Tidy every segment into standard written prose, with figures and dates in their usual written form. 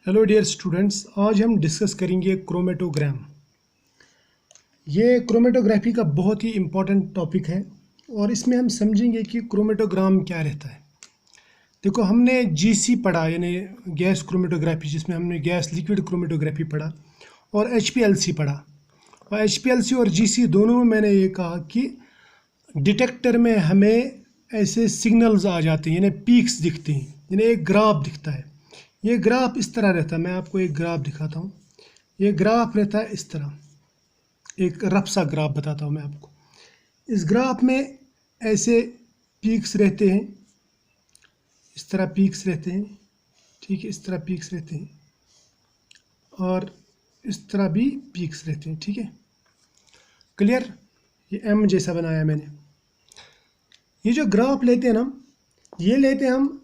Hello dear students, आज हम discuss करेंगे क्रोमेटोग्राम। ये क्रोमेटोग्राफी का बहुत ही इम्पोर्टेंट टॉपिक है और इसमें हम समझेंगे कि क्रोमेटोग्राम क्या रहता है। देखो, हमने जीसी पढ़ा, यानी गैस क्रोमेटोग्राफी, जिसमें हमने गैस लिक्विड क्रोमेटोग्राफी पढ़ा, और एचपीएलसी पढ़ा। और एचपीएलसी और जीसी दोनों में मैंने ये कहा कि डिटेक्टर में हमें ऐसे सिग्नल्स आ जाते हैं, यानी पीक्स दिखते हैं, यानी एक ग्राफ दिखता है। ये ग्राफ इस तरह रहता है। मैं आपको एक ग्राफ दिखाता हूँ। ये ग्राफ रहता है इस तरह, एक रफ सा ग्राफ बताता हूँ मैं आपको। इस ग्राफ में ऐसे पीक्स रहते हैं, इस तरह पीक्स रहते हैं, ठीक है, इस तरह पीक्स रहते हैं, और इस तरह भी पीक्स रहते हैं, ठीक है, क्लियर। ये एम जैसा बनाया मैंने। ये जो ग्राफ लेते हैं ना, ये लेते हैं हम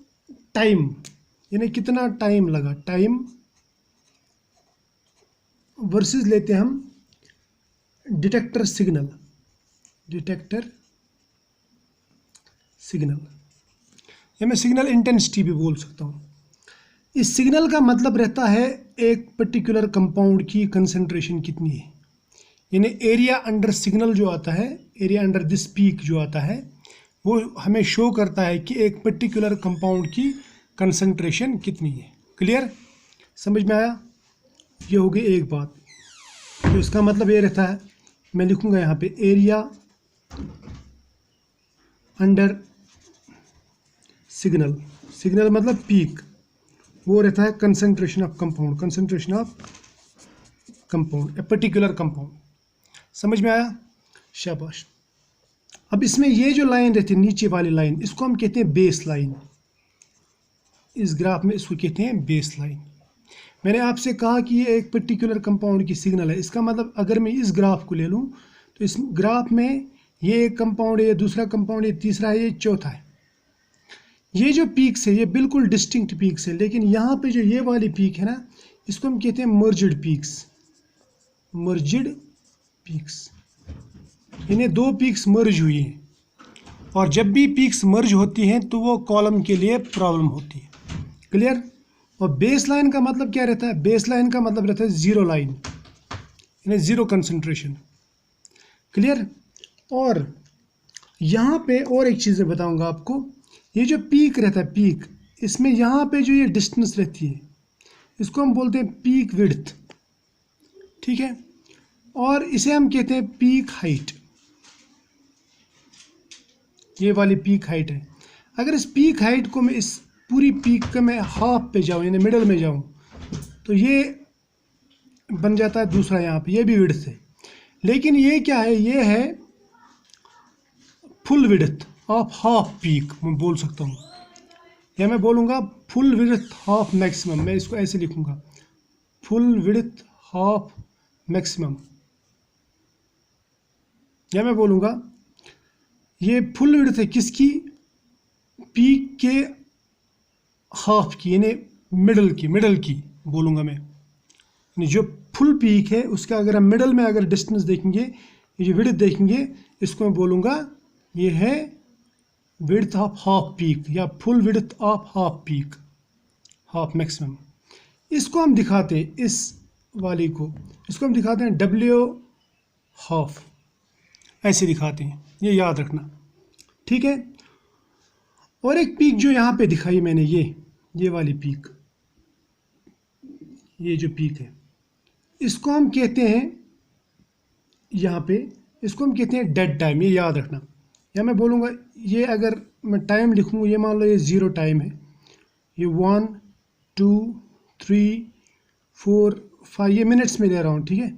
टाइम, यानी कितना टाइम लगा, टाइम वर्सेस लेते हैं हम डिटेक्टर सिग्नल, डिटेक्टर सिग्नल, या मैं सिग्नल इंटेंसिटी भी बोल सकता हूँ। इस सिग्नल का मतलब रहता है एक पर्टिकुलर कंपाउंड की कंसंट्रेशन कितनी है, यानी एरिया अंडर सिग्नल जो आता है, एरिया अंडर दिस पीक जो आता है, वो हमें शो करता है कि एक पर्टिकुलर कंपाउंड की कंसंट्रेशन कितनी है। क्लियर, समझ में आया? ये हो गई एक बात। तो इसका मतलब ये रहता है, मैं लिखूंगा यहाँ पे एरिया अंडर सिग्नल, सिग्नल मतलब पीक, वो रहता है concentration of compound, concentration of compound, a particular compound. समझ में आया? शाबाश। अब इसमें ये जो लाइन रहती है, नीचे वाली लाइन, इसको हम कहते हैं बेस लाइन। इस ग्राफ में इसको कहते हैं बेस लाइन। मैंने आपसे कहा कि ये एक पर्टिकुलर कंपाउंड की सिग्नल है। इसका मतलब अगर मैं इस ग्राफ को ले लूँ तो इस ग्राफ में ये एक कंपाउंड है, ये दूसरा कंपाउंड है, तीसरा है, ये चौथा है। ये जो पीक्स है ये बिल्कुल डिस्टिंक्ट पीक्स है, लेकिन यहाँ पे जो ये वाली पीक है ना, इसको हम कहते हैं मर्ज्ड पीक्स, मर्ज्ड पीक्स, इन्हें दो पीक्स मर्ज हुई हैं। और जब भी पीक्स मर्ज होती हैं तो वो कॉलम के लिए प्रॉब्लम होती है। क्लियर। और बेस लाइन का मतलब क्या रहता है? बेस लाइन का मतलब रहता है जीरो लाइन, यानी जीरो कंसंट्रेशन। क्लियर। और यहाँ पे और एक चीज़ बताऊंगा आपको, ये जो पीक रहता है, पीक, इसमें यहाँ पे जो ये डिस्टेंस रहती है, इसको हम बोलते हैं पीक विड्थ, ठीक है, और इसे हम कहते हैं पीक हाइट। ये वाली पीक हाइट है। अगर इस पीक हाइट को मैं, इस पूरी पीक का मैं हाफ पे जाऊँ, यानी मिडल में जाऊँ, तो ये बन जाता है दूसरा, यहाँ पे ये भी विड्थ है। लेकिन ये क्या है? ये है full width of half peak, मैं बोल सकता हूँ, या मैं बोलूँगा फुल विड्थ हाफ मैक्सिमम। मैं इसको ऐसे लिखूँगा, फुल विड्थ हाफ मैक्सिमम, या मैं बोलूँगा ये फुल विड्थ है किसकी? पीक के हाफ की, यानी मिडल की बोलूँगा मैं। यानी जो फुल पीक है उसका अगर हम मिडल में अगर डिस्टेंस देखेंगे, ये जो विड्थ देखेंगे, इसको मैं बोलूँगा ये है विड्थ ऑफ हाफ पीक, या full width of half peak, half maximum. इसको हम दिखाते हैं, इस वाली को, इसको हम दिखाते हैं डब्ल्यू हाफ, ऐसे दिखाते हैं, ये याद रखना, ठीक है। और एक पीक जो यहाँ पे दिखाई मैंने, ये वाली पीक, ये जो पीक है, इसको हम कहते हैं यहाँ पे, इसको हम कहते हैं डेड टाइम, ये याद रखना। या मैं बोलूँगा, ये अगर मैं टाइम लिखूँ, ये मान लो ये ज़ीरो टाइम है, ये 1 2 3 4 5, ये मिनट्स में ले रहा हूँ, ठीक है,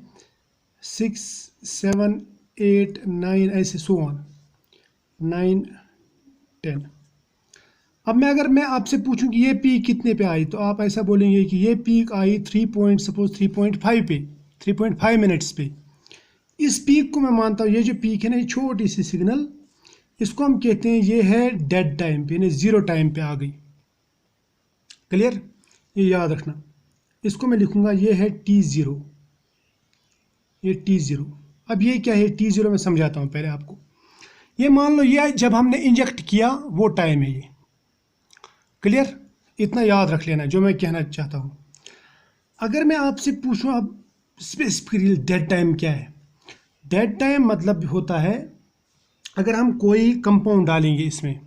6 7 8 9, ऐसे सो ऑन, 9 10। अब अगर मैं आपसे पूछूं कि ये पीक कितने पे आई, तो आप ऐसा बोलेंगे कि ये पीक आई 3.5 पे, 3.5 मिनट्स पे। इस पीक को मैं मानता हूँ, ये जो पीक है ना, ये छोटी सी सिग्नल, इसको हम कहते हैं ये है डेड टाइम पे, यानी ज़ीरो टाइम पे आ गई। क्लियर, ये याद रखना। इसको मैं लिखूंगा, ये है T0, ये T0। अब ये क्या है T0, मैं समझाता हूँ पहले आपको। ये मान लो ये जब हमने इंजेक्ट किया वो टाइम है ये। क्लियर, इतना याद रख लेना जो मैं कहना चाहता हूँ। अगर मैं आपसे पूछूं अब स्पेसिफिकली डेड टाइम क्या है, डेड टाइम मतलब होता है अगर हम कोई कंपाउंड डालेंगे इसमें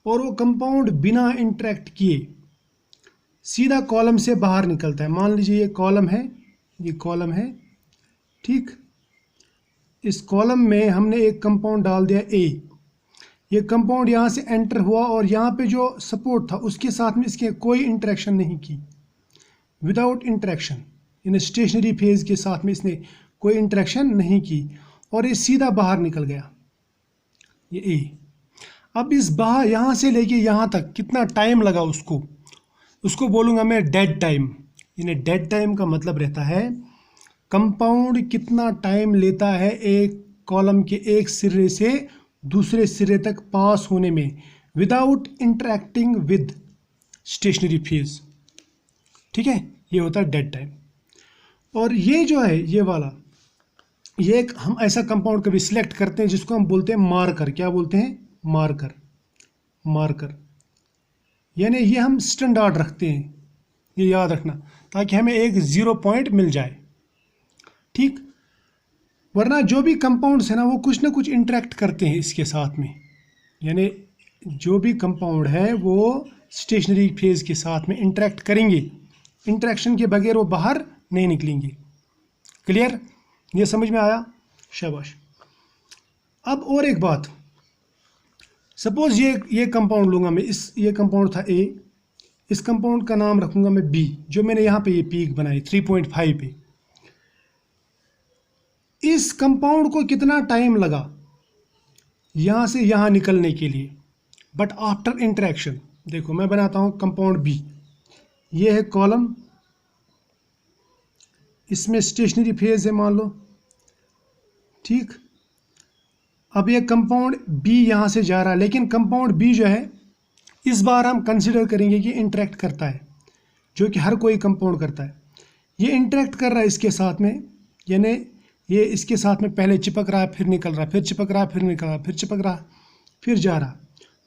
और वो कंपाउंड बिना इंटरेक्ट किए सीधा कॉलम से बाहर निकलता है। मान लीजिए ये कॉलम है, ये कॉलम है, ठीक। इस कॉलम में हमने एक कंपाउंड डाल दिया ए, ये कंपाउंड यहाँ से एंटर हुआ और यहाँ पे जो सपोर्ट था उसके साथ में इसके कोई इंटरेक्शन नहीं की, विदाउट इंटरेक्शन, इन स्टेशनरी फेज के साथ में इसने कोई इंटरेक्शन नहीं की और ये सीधा बाहर निकल गया, ये ए। अब इस बाहर यहाँ से लेके यहाँ तक कितना टाइम लगा उसको, उसको बोलूँगा मैं डेड टाइम। यानी डेड टाइम का मतलब रहता है कंपाउंड कितना टाइम लेता है एक कॉलम के एक सिरे से दूसरे सिरे तक पास होने में without interacting with stationary phase, ठीक है, ये होता है डेड टाइम। और ये जो है ये वाला, ये एक हम ऐसा कंपाउंड कभी सिलेक्ट करते हैं जिसको हम बोलते हैं मार्कर। क्या बोलते हैं? मार्कर। मार्कर यानी ये हम स्टैंडर्ड रखते हैं, ये याद रखना, ताकि हमें एक 0 पॉइंट मिल जाए, ठीक। वरना जो भी कंपाउंड्स है ना वो कुछ ना कुछ इंटरेक्ट करते हैं इसके साथ में, यानी जो भी कंपाउंड है वो स्टेशनरी फेज के साथ में इंटरेक्ट करेंगे, इंटरेक्शन के बगैर वो बाहर नहीं निकलेंगे। क्लियर? ये समझ में आया? शाबाश। अब और एक बात, सपोज ये कंपाउंड लूँगा मैं, ये कंपाउंड था ए, इस कंपाउंड का नाम रखूँगा मैं बी, जो मैंने यहाँ पे ये पीक बनाई 3.5 पे। इस कंपाउंड को कितना टाइम लगा यहाँ से यहाँ निकलने के लिए, बट आफ्टर इंटरेक्शन। देखो मैं बनाता हूँ कंपाउंड बी, ये है कॉलम, इसमें स्टेशनरी फेज है मान लो, ठीक। अब ये कंपाउंड बी यहाँ से जा रहा है, लेकिन कंपाउंड बी जो है इस बार हम कंसिडर करेंगे कि इंटरेक्ट करता है, जो कि हर कोई कंपाउंड करता है। ये इंटरेक्ट कर रहा है इसके साथ में, यानी ये इसके साथ में पहले चिपक रहा है, फिर निकल रहा है, फिर चिपक रहा है, फिर निकल रहा है, फिर चिपक रहा है, फिर जा रहा,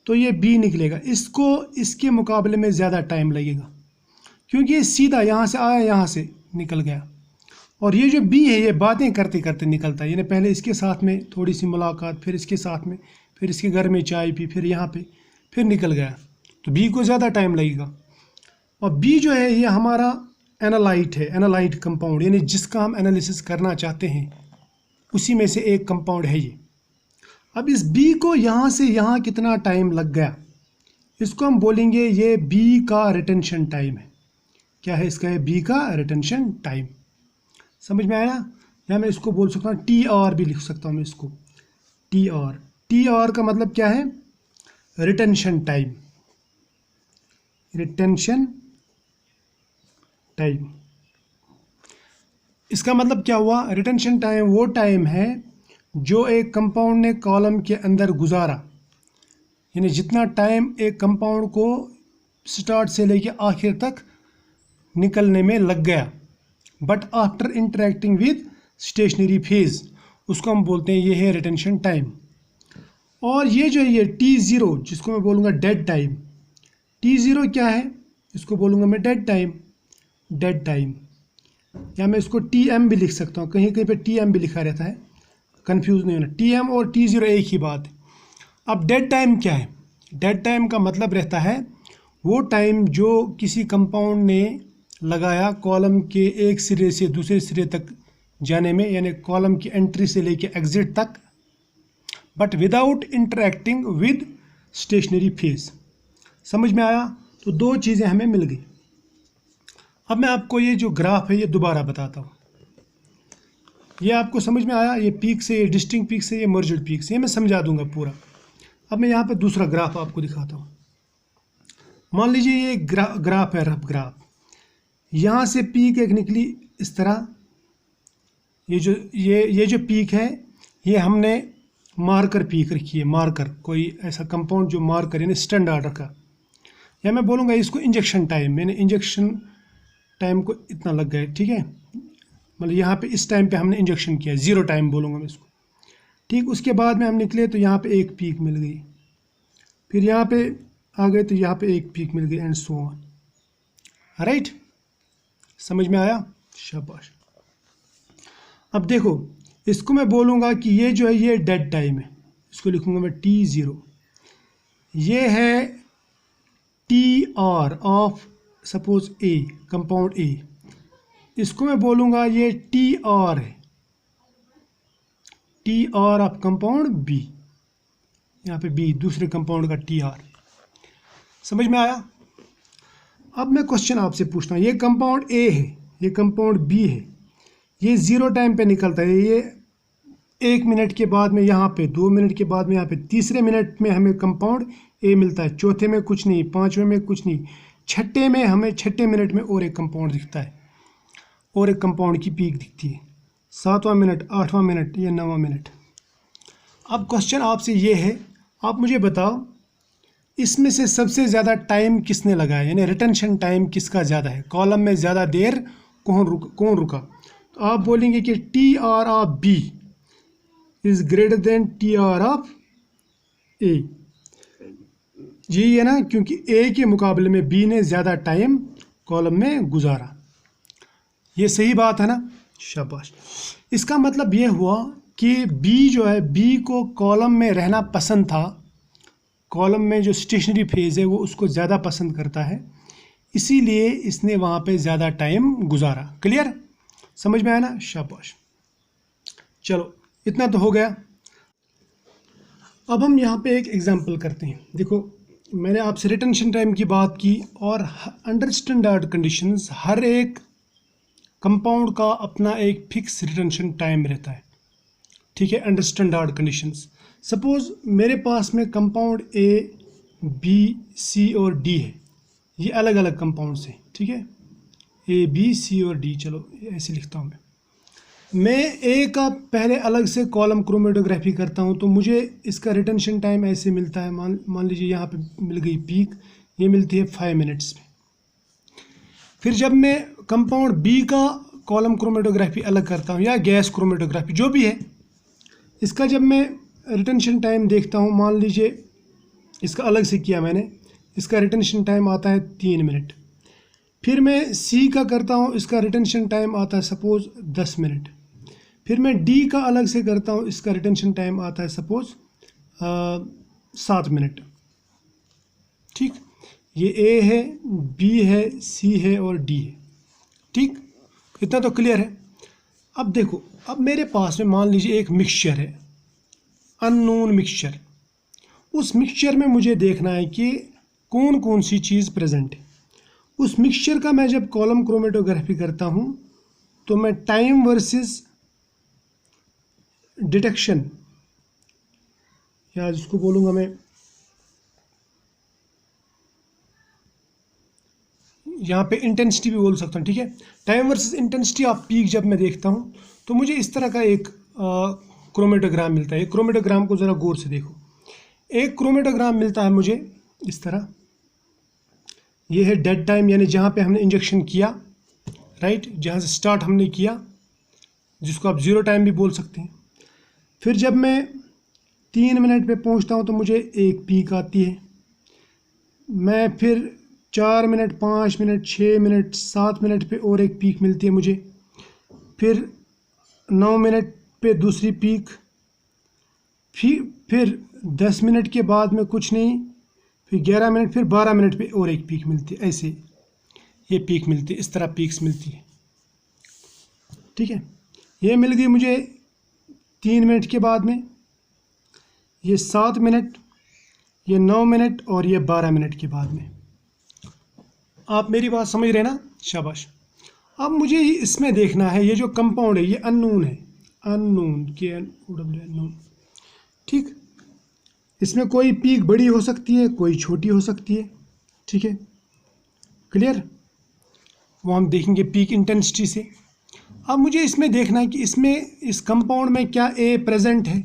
तो ये बी निकलेगा। इसको इसके मुकाबले में ज़्यादा टाइम लगेगा क्योंकि ये सीधा यहाँ से आया, यहाँ से निकल गया। और ये जो बी है ये बातें करते करते निकलता है, यानी पहले इसके साथ में थोड़ी सी मुलाकात, फिर इसके साथ में, फिर इसके घर में चाय पी, फिर यहाँ पे, फिर निकल गया, तो बी को ज़्यादा टाइम लगेगा। और बी जो है ये हमारा एनालाइट है, एनालाइट कंपाउंड, यानी जिसका हम एनालिसिस करना चाहते हैं उसी में से एक कंपाउंड है ये। अब इस बी को यहाँ से यहाँ कितना टाइम लग गया, इसको हम बोलेंगे ये बी का रिटेंशन टाइम है। क्या है इसका? है बी का रिटेंशन टाइम। समझ में आया? या मैं इसको बोल सकता हूँ टी आर भी लिख सकता हूँ मैं इसको, टी आर। टी आर का मतलब क्या है? Retention time, retention time. इसका मतलब क्या हुआ? रिटेंशन टाइम वो टाइम है जो एक कंपाउंड ने कॉलम के अंदर गुजारा, यानी जितना टाइम एक कंपाउंड को स्टार्ट से लेके आखिर तक निकलने में लग गया, but after interacting with stationary phase, उसको हम बोलते हैं ये है रिटेंशन टाइम। और ये जो है ये T0, जिसको मैं बोलूँगा डेड टाइम, T0 क्या है? इसको बोलूँगा मैं डेड टाइम, डेड टाइम। या मैं इसको TM भी लिख सकता हूँ, कहीं कहीं पे TM भी लिखा रहता है, कंफ्यूज नहीं होना। TM और T0 एक ही बात है। अब डेड टाइम क्या है? डेड टाइम का मतलब रहता है वो टाइम जो किसी कंपाउंड ने लगाया कॉलम के एक सिरे से दूसरे सिरे तक जाने में, यानी कॉलम की एंट्री से लेके एग्जिट तक, but without interacting with stationary phase. समझ में आया? तो दो चीज़ें हमें मिल गई। अब मैं आपको ये जो ग्राफ है ये दोबारा बताता हूँ। ये आपको समझ में आया? ये पीक से, ये डिस्टिंक्ट पीक से, ये मर्जड पीक से, ये मैं समझा दूंगा पूरा। अब मैं यहाँ पे दूसरा ग्राफ आपको दिखाता हूँ। मान लीजिए ये ग्राफ है, रफ ग्राफ। यहाँ से पीक एक निकली इस तरह, ये जो पीक है ये हमने मार्कर पीक रखी है, मार्कर, कोई ऐसा कंपाउंड जो मार्कर यानी स्टैंडर्ड रखा। या मैं बोलूँगा इसको इंजेक्शन टाइम, मैंने इंजेक्शन टाइम को इतना लग गया, ठीक है, मतलब यहाँ पे इस टाइम पे हमने इंजेक्शन किया, 0 टाइम बोलूँगा मैं इसको, ठीक। उसके बाद में हम निकले तो यहाँ पे एक पीक मिल गई, फिर यहाँ पे आ गए तो यहाँ पे एक पीक मिल गई, एंड सो ऑन, राइट। समझ में आया? शाबाश। अब देखो, इसको मैं बोलूँगा कि ये जो है ये डेड टाइम है, इसको लिखूँगा मैं T0। ये है TR of suppose A, compound A। इसको मैं बोलूँगा ये TR है, TR ऑफ कंपाउंड B। यहाँ पे B दूसरे कंपाउंड का TR। समझ में आया? अब मैं क्वेश्चन आपसे पूछता हूँ, ये कंपाउंड A है, ये कंपाउंड B है, ये 0 टाइम पे निकलता है, ये 1 मिनट के बाद में यहाँ पे, 2 मिनट के बाद में यहाँ पे, तीसरे मिनट में हमें कंपाउंड A मिलता है, चौथे में कुछ नहीं, पाँचवें में कुछ नहीं, छठे में हमें छठे मिनट में और एक कंपाउंड दिखता है, और एक कंपाउंड की पीक दिखती है, 7वां मिनट, 8वां मिनट या 9वां मिनट। अब क्वेश्चन आपसे ये है, आप मुझे बताओ इसमें से सबसे ज़्यादा टाइम किसने लगाया, यानी रिटेंशन टाइम किसका ज़्यादा है, कॉलम में ज़्यादा देर कौन रुका। तो आप बोलेंगे कि TR of B is greater than TR of A। यही है ना, क्योंकि A के मुकाबले में B ने ज़्यादा टाइम कॉलम में गुजारा। ये सही बात है ना? शाबाश। इसका मतलब ये हुआ कि B जो है, B को कॉलम में रहना पसंद था, कॉलम में जो स्टेशनरी फेज़ है वो उसको ज़्यादा पसंद करता है, इसीलिए इसने वहाँ पे ज़्यादा टाइम गुजारा। क्लियर? समझ में आया ना? शाबाश। चलो, इतना तो हो गया। अब हम यहाँ पे एक एग्जांपल करते हैं। देखो, मैंने आपसे रिटेंशन टाइम की बात की, और अंडर स्टैंडर्ड कंडीशंस हर एक कंपाउंड का अपना एक फिक्स रिटेंशन टाइम रहता है। ठीक है, अंडर स्टैंडर्ड कंडीशंस। सपोज़ मेरे पास में कंपाउंड A, B, C और D है, ये अलग अलग कंपाउंड्स हैं। ठीक है, A, B, C और D। चलो ऐसे लिखता हूँ मैं A का पहले अलग से कॉलम क्रोमेटोग्राफी करता हूँ, तो मुझे इसका रिटेंशन टाइम ऐसे मिलता है। मान लीजिए यहाँ पे मिल गई पीक, ये मिलती है 5 मिनट्स में। फिर जब मैं कंपाउंड B का कॉलम क्रोमेटोग्राफी अलग करता हूँ, या गैस क्रोमेटोग्राफी जो भी है, इसका जब मैं रिटेंशन टाइम देखता हूँ, मान लीजिए इसका अलग से किया मैंने, इसका रिटेंशन टाइम आता है 3 मिनट। फिर मैं C का करता हूँ, इसका रिटेंशन टाइम आता है सपोज़ 10 मिनट। फिर मैं D का अलग से करता हूँ, इसका रिटेंशन टाइम आता है सपोज़ 7 मिनट। ठीक, ये A है, B है, C है और D है। ठीक, इतना तो क्लियर है। अब देखो, अब मेरे पास में मान लीजिए एक मिक्सचर है, अननोन मिक्सचर। उस मिक्सचर में मुझे देखना है कि कौन कौन सी चीज़ प्रेजेंट है। उस मिक्सचर का मैं जब कॉलम क्रोमेटोग्राफी करता हूँ, तो मैं टाइम वर्सेस डिटेक्शन, या जिसको बोलूँगा मैं, यहाँ पे इंटेंसिटी भी बोल सकता हूँ। ठीक है, time versus intensity off peak जब मैं देखता हूँ, तो मुझे इस तरह का एक क्रोमेटोग्राम मिलता है। क्रोमेटोग्राम को ज़रा गौर से देखो। एक क्रोमेटोग्राम मिलता है मुझे इस तरह। ये है डेड टाइम, यानी जहाँ पे हमने इंजेक्शन किया, राइट, जहाँ से स्टार्ट हमने किया, जिसको आप 0 टाइम भी बोल सकते हैं। फिर जब मैं 3 मिनट पे पहुँचता हूँ, तो मुझे एक पीक आती है। मैं फिर 4 मिनट, 5 मिनट, 6 मिनट, 7 मिनट पे और एक पीक मिलती है मुझे। फिर 9 मिनट पे दूसरी पीक, फिर 10 मिनट के बाद में कुछ नहीं, फिर 11 मिनट, फिर 12 मिनट पे और एक पीक मिलती है। ऐसे ये पीक मिलती है, इस तरह पीक्स मिलती है। ठीक है, ये मिल गई मुझे 3 मिनट के बाद में, ये 7 मिनट, ये 9 मिनट और ये 12 मिनट के बाद में। आप मेरी बात समझ रहे हैं ना? शाबाश। अब मुझे इसमें देखना है, ये जो कंपाउंड है ये अननोन है, अननोन, KNOWN। ठीक, इसमें कोई पीक बड़ी हो सकती है, कोई छोटी हो सकती है। ठीक है, क्लियर? वो हम देखेंगे पीक इंटेंसिटी से। अब मुझे इसमें देखना है कि इसमें, इस कंपाउंड में क्या A प्रेजेंट है।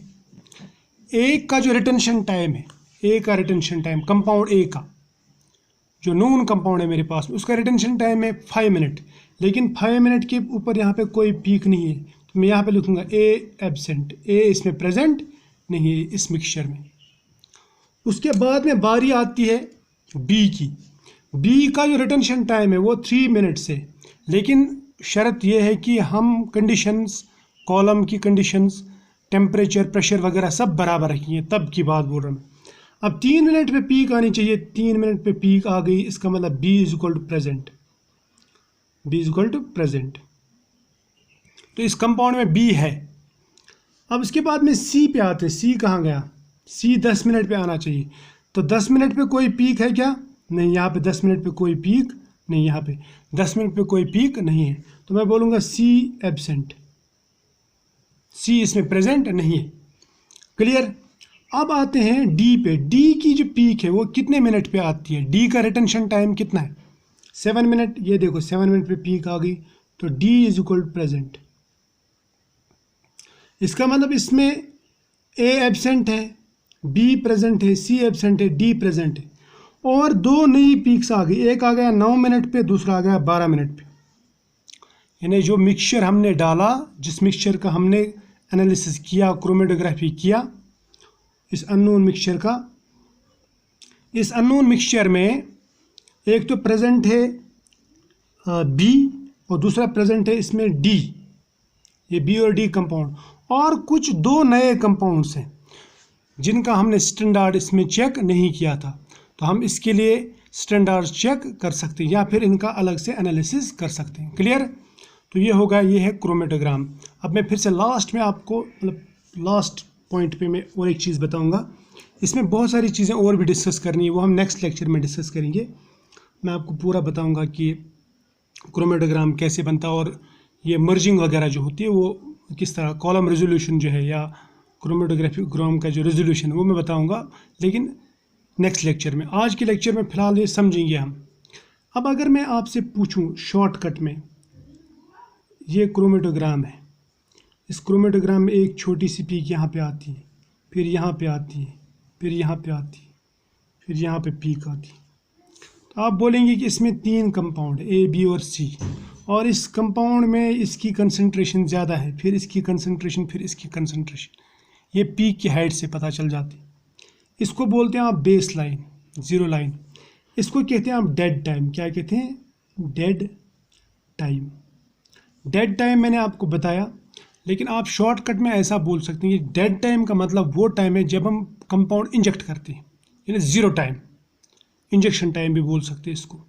A का जो रिटेंशन टाइम है, A का रिटेंशन टाइम, कंपाउंड A का जो नोन कंपाउंड है मेरे पास में, उसका रिटेंशन टाइम है 5 मिनट। लेकिन 5 मिनट के ऊपर यहाँ पे कोई पीक नहीं है, तो मैं यहाँ पे लिखूँगा A एब्सेंट, A इसमें प्रेजेंट नहीं है इस मिक्सचर में। उसके बाद में बारी आती है B की। B का जो रिटेंशन टाइम है वो 3 मिनट्स है, लेकिन शर्त यह है कि हम कंडीशंस, कॉलम की कंडीशंस, टेम्परेचर, प्रेशर वगैरह सब बराबर रखेंगे, तब की बात बोल रहा हूँ। अब 3 मिनट पे पीक आनी चाहिए, 3 मिनट पे पीक आ गई, इसका मतलब B is equal to present, B is equal to present. तो इस कंपाउंड में बी है। अब इसके बाद में सी पे आते हैं, सी कहाँ गया, सी 10 मिनट पे आना चाहिए। तो 10 मिनट पे कोई पीक है क्या, नहीं, यहाँ पे 10 मिनट पे कोई पीक नहीं, यहाँ पे 10 मिनट पे कोई पीक नहीं है, तो मैं बोलूँगा सी एब्सेंट, सी इसमें प्रेजेंट नहीं है। क्लियर। अब आते हैं डी पे। डी की जो पीक है वो कितने मिनट पे आती है, डी का रिटेंशन टाइम कितना है, 7 मिनट। ये देखो 7 मिनट पे पीक आ गई, तो D is equal to present. इसका मतलब इसमें ए एब्सेंट है, बी प्रेजेंट है, सी एब्सेंट है, डी प्रेजेंट है, और दो नई पीक्स आ गई। एक आ गया 9 मिनट पे, दूसरा आ गया 12 मिनट पे। यानी जो मिक्सचर हमने डाला, जिस मिक्सचर का हमने एनालिसिस किया, क्रोमेटोग्राफी किया, इस अननोन मिक्सचर का, इस अननोन मिक्सचर में एक तो प्रेजेंट है बी और दूसरा प्रेजेंट है इसमें डी, ये बी और डी कंपाउंड, और कुछ दो नए कंपाउंड्स हैं जिनका हमने स्टैंडर्ड इसमें चेक नहीं किया था। तो हम इसके लिए स्टैंडर्ड चेक कर सकते हैं या फिर इनका अलग से एनालिसिस कर सकते हैं। क्लियर। तो ये होगा, ये है क्रोमेटोग्राम। अब मैं फिर से लास्ट में आपको, मतलब लास्ट पॉइंट पे मैं और एक चीज़ बताऊंगा। इसमें बहुत सारी चीज़ें और भी डिस्कस करनी है, वो हम नेक्स्ट लेक्चर में डिस्कस करेंगे। मैं आपको पूरा बताऊंगा कि क्रोमेटोग्राम कैसे बनता है और ये मर्जिंग वगैरह जो होती है वो किस तरह, कॉलम रेजोल्यूशन जो है या क्रोमेटोग्राम का जो रेजोल्यूशन है वो मैं बताऊंगा, लेकिन नेक्स्ट लेक्चर में। आज के लेक्चर में फ़िलहाल ये समझेंगे हम। अब अगर मैं आपसे पूछूं शॉर्टकट में, ये क्रोमेटोग्राम है, इस क्रोमेटोग्राम में एक छोटी सी पीक यहाँ पे आती है, फिर यहाँ पे आती है, फिर यहाँ पे आती है, फिर यहाँ पे पीक आती है। तो आप बोलेंगे कि इसमें 3 कंपाउंड ए, बी और सी, और इस कंपाउंड में इसकी कंसंट्रेशन ज़्यादा है, फिर इसकी कंसंट्रेशन, फिर इसकी कंसंट्रेशन, ये पीक की हाइट से पता चल जाती है। इसको बोलते हैं आप बेस लाइन, ज़ीरो लाइन। इसको कहते हैं आप डेड टाइम। क्या कहते हैं, डेड टाइम। डेड टाइम मैंने आपको बताया, लेकिन आप शॉर्टकट में ऐसा बोल सकते हैं कि डेड टाइम का मतलब वो टाइम है जब हम कंपाउंड इंजेक्ट करते हैं, यानी ज़ीरो टाइम, इंजेक्शन टाइम भी बोल सकते हैं इसको।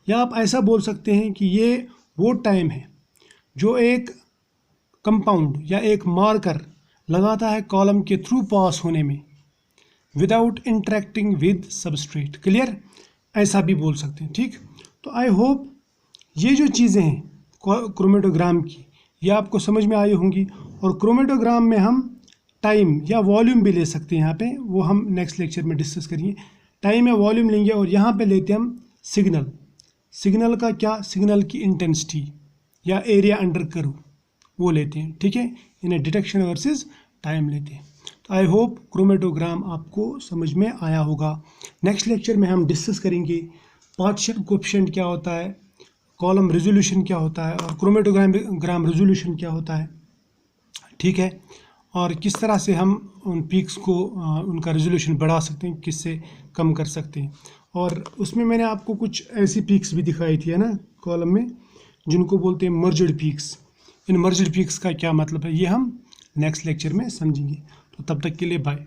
या आप ऐसा बोल सकते हैं कि ये वो टाइम है जो एक कंपाउंड या एक मार्कर लगाता है कॉलम के थ्रू पास होने में without interacting with substrate. Clear. ऐसा भी बोल सकते हैं। ठीक। तो आई होप ये जो चीज़ें हैं क्रोमेटोग्राम की, ये आपको समझ में आई होंगी। और क्रोमेटोग्राम में हम टाइम या वॉल्यूम भी ले सकते हैं, यहाँ पे वो हम नेक्स्ट लेक्चर में डिस्कस करेंगे। टाइम या वॉल्यूम लेंगे और यहाँ पे लेते हैं हम सिग्नल। सिग्नल का क्या, सिग्नल की इंटेंसिटी या एरिया अंडर कर्व वो लेते हैं। ठीक है। इन्हें डिटेक्शन वर्सेस टाइम लेते हैं। तो आई होप क्रोमेटोग्राम आपको समझ में आया होगा। नेक्स्ट लेक्चर में हम डिस्कस करेंगे पार्टीशन कोएफिशिएंट क्या होता है, कॉलम रेजोल्यूशन क्या होता है, और क्रोमेटोग्राम रेजोल्यूशन क्या होता है। ठीक है। और किस तरह से हम उन पीक्स को उनका रेजोल्यूशन बढ़ा सकते हैं, किससे कम कर सकते हैं। और उसमें मैंने आपको कुछ ऐसी पीक्स भी दिखाई थी, है ना, कॉलम में, जिनको बोलते हैं मर्जड पीक्स। इन मर्जड पीक्स का क्या मतलब है, ये हम नेक्स्ट लेक्चर में समझेंगे। तो तब तक के लिए बाय।